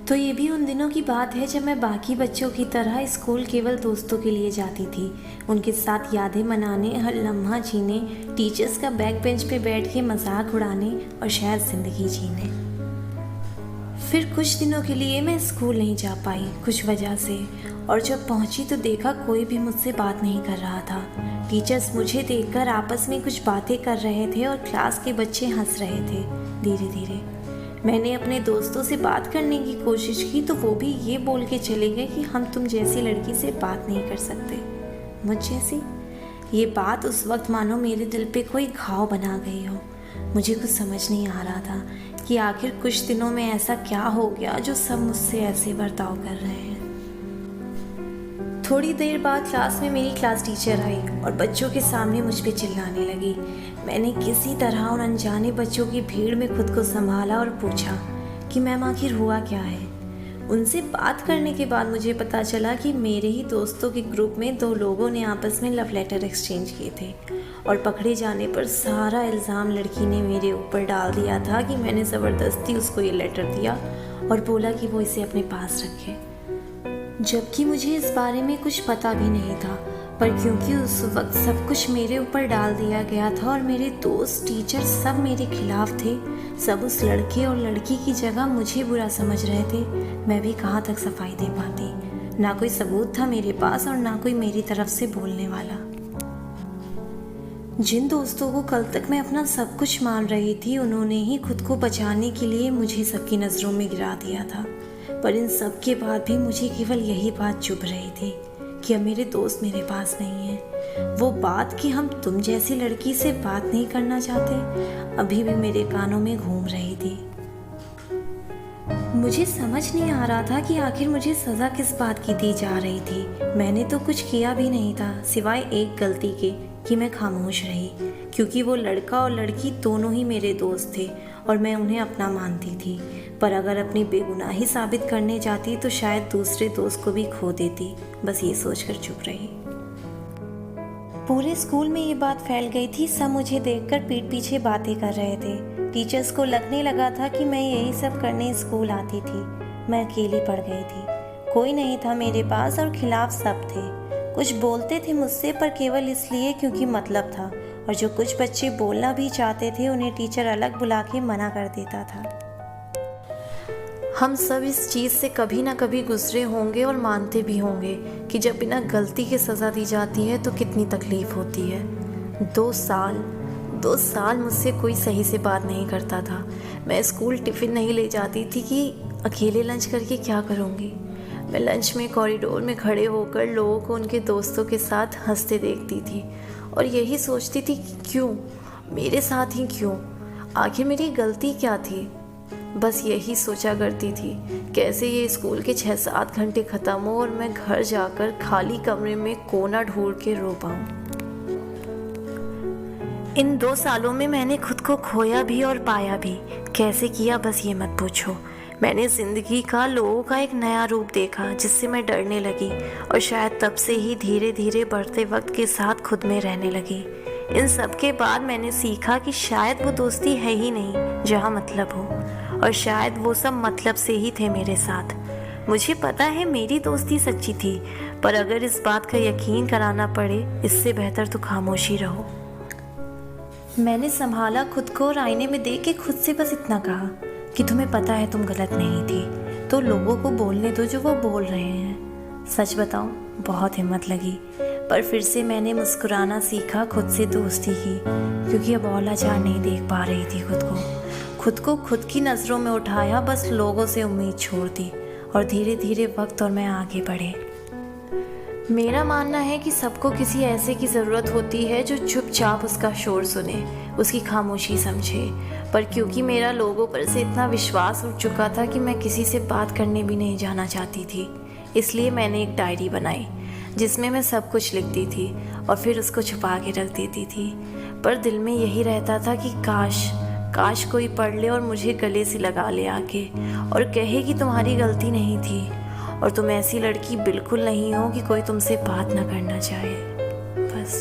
तो ये भी उन दिनों की बात है जब मैं बाकी बच्चों की तरह स्कूल केवल दोस्तों के लिए जाती थी, उनके साथ यादें मनाने, हर लम्हा जीने, टीचर्स का बैक बेंच पे बैठ के मजाक उड़ाने और शायद ज़िंदगी जीने। फिर कुछ दिनों के लिए मैं स्कूल नहीं जा पाई कुछ वजह से, और जब पहुंची तो देखा कोई भी मुझसे बात नहीं कर रहा था। टीचर्स मुझे देखकर आपस में कुछ बातें कर रहे थे और क्लास के बच्चे हंस रहे थे। धीरे धीरे मैंने अपने दोस्तों से बात करने की कोशिश की तो वो भी ये बोल के चले गए कि हम तुम जैसी लड़की से बात नहीं कर सकते। मुझ जैसी? ये बात उस वक्त मानो मेरे दिल पे कोई घाव बना गई हो। मुझे कुछ समझ नहीं आ रहा था कि आखिर कुछ दिनों में ऐसा क्या हो गया जो सब मुझसे ऐसे बर्ताव कर रहे हैं। थोड़ी देर बाद क्लास में मेरी क्लास टीचर आई और बच्चों के सामने मुझ पे चिल्लाने लगी। मैंने किसी तरह उन अनजाने बच्चों की भीड़ में खुद को संभाला और पूछा कि मैम आखिर हुआ क्या है। उनसे बात करने के बाद मुझे पता चला कि मेरे ही दोस्तों के ग्रुप में 2 लोगों ने आपस में लव लेटर एक्सचेंज किए थे और पकड़े जाने पर सारा इल्ज़ाम लड़की ने मेरे ऊपर डाल दिया था कि मैंने ज़बरदस्ती उसको ये लेटर दिया और बोला कि वो इसे अपने पास रखे, जबकि मुझे इस बारे में कुछ पता भी नहीं था। पर क्योंकि उस वक्त सब कुछ मेरे ऊपर डाल दिया गया था और मेरे दोस्त, टीचर सब मेरे खिलाफ थे, सब उस लड़के और लड़की की जगह मुझे बुरा समझ रहे थे, मैं भी कहाँ तक सफाई दे पाती। ना कोई सबूत था मेरे पास और ना कोई मेरी तरफ से बोलने वाला। जिन दोस्तों को कल तक मैं अपना सब कुछ मान रही थी, उन्होंने ही खुद को बचाने के लिए मुझे सबकी नज़रों में गिरा दिया था। पर इन सब के बाद भी मुझे केवल यही बात चुभ रही थी कि अब मेरे दोस्त मेरे पास नहीं है। वो बात कि हम तुम जैसी लड़की से बात नहीं करना चाहते अभी भी मेरे कानों में घूम रही थी। मुझे समझ नहीं आ रहा था कि आखिर मुझे सज़ा किस बात की दी जा रही थी। मैंने तो कुछ किया भी नहीं था सिवाय एक गलती के कि मैं खामोश रही, क्योंकि वो लड़का और लड़की दोनों ही मेरे दोस्त थे और मैं उन्हें अपना मानती थी। पर अगर अपनी बेगुनाही साबित करने जाती तो शायद दूसरे दोस्त को भी खो देती। बस ये सोचकर चुप रही। पूरे स्कूल में ये बात फैल गई थी, सब मुझे देखकर पीठ पीछे बातें कर रहे थे। टीचर्स को लगने लगा था कि मैं यही सब करने स्कूल आती थी। मैं अकेली पड़ गई थी, कोई नहीं था मेरे पास और खिलाफ सब थे। कुछ बोलते थे मुझसे पर केवल इसलिए क्योंकि मतलब था, और जो कुछ बच्चे बोलना भी चाहते थे उन्हें टीचर अलग बुला के मना कर देता था। हम सब इस चीज़ से कभी ना कभी गुजरे होंगे और मानते भी होंगे कि जब बिना गलती के सज़ा दी जाती है तो कितनी तकलीफ़ होती है। 2 साल मुझसे कोई सही से बात नहीं करता था। मैं स्कूल टिफ़िन नहीं ले जाती थी कि अकेले लंच करके क्या करूँगी। मैं लंच में कॉरिडोर में खड़े होकर लोगों को उनके दोस्तों के साथ हंसते देखती थी और यही सोचती थी कि क्यों मेरे साथ ही, क्यों, आखिर मेरी गलती क्या थी। बस यही सोचा करती थी कैसे ये स्कूल के 6-7 घंटे ख़त्म हो और मैं घर जाकर खाली कमरे में कोना ढूंढ के रो पाऊँ। इन 2 सालों में मैंने खुद को खोया भी और पाया भी। कैसे किया बस ये मत पूछो। मैंने ज़िंदगी का, लोगों का एक नया रूप देखा जिससे मैं डरने लगी और शायद तब से ही धीरे धीरे बढ़ते वक्त के साथ खुद में रहने लगी। इन सब के बाद मैंने सीखा कि शायद वो दोस्ती है ही नहीं जहाँ मतलब हो, और शायद वो सब मतलब से ही थे मेरे साथ। मुझे पता है मेरी दोस्ती सच्ची थी, पर अगर इस बात का यकीन कराना पड़े इससे बेहतर तो खामोशी रहो। मैंने संभाला खुद को और आईने में देख के खुद से बस इतना कहा कि तुम्हें पता है तुम गलत नहीं थी, तो लोगों को बोलने दो जो वो बोल रहे हैं। सच बताऊं, बहुत हिम्मत लगी, पर फिर से मैंने मुस्कुराना सीखा, खुद से दोस्ती की, क्योंकि अब और लाचार नहीं देख पा रही थी खुद को खुद की नज़रों में उठाया, बस लोगों से उम्मीद छोड़ दी और धीरे धीरे वक्त और मैं आगे बढ़े। मेरा मानना है कि सबको किसी ऐसे की ज़रूरत होती है जो चुपचाप उसका शोर सुने, उसकी खामोशी समझे। पर क्योंकि मेरा लोगों पर से इतना विश्वास उठ चुका था कि मैं किसी से बात करने भी नहीं जाना चाहती थी, इसलिए मैंने एक डायरी बनाई जिसमें मैं सब कुछ लिखती थी और फिर उसको छुपा के रख देती थी। पर दिल में यही रहता था कि काश कोई पढ़ ले और मुझे गले से लगा ले आके और कहे कि तुम्हारी गलती नहीं थी और तुम ऐसी लड़की बिल्कुल नहीं हो कि कोई तुमसे बात ना करना चाहे। बस।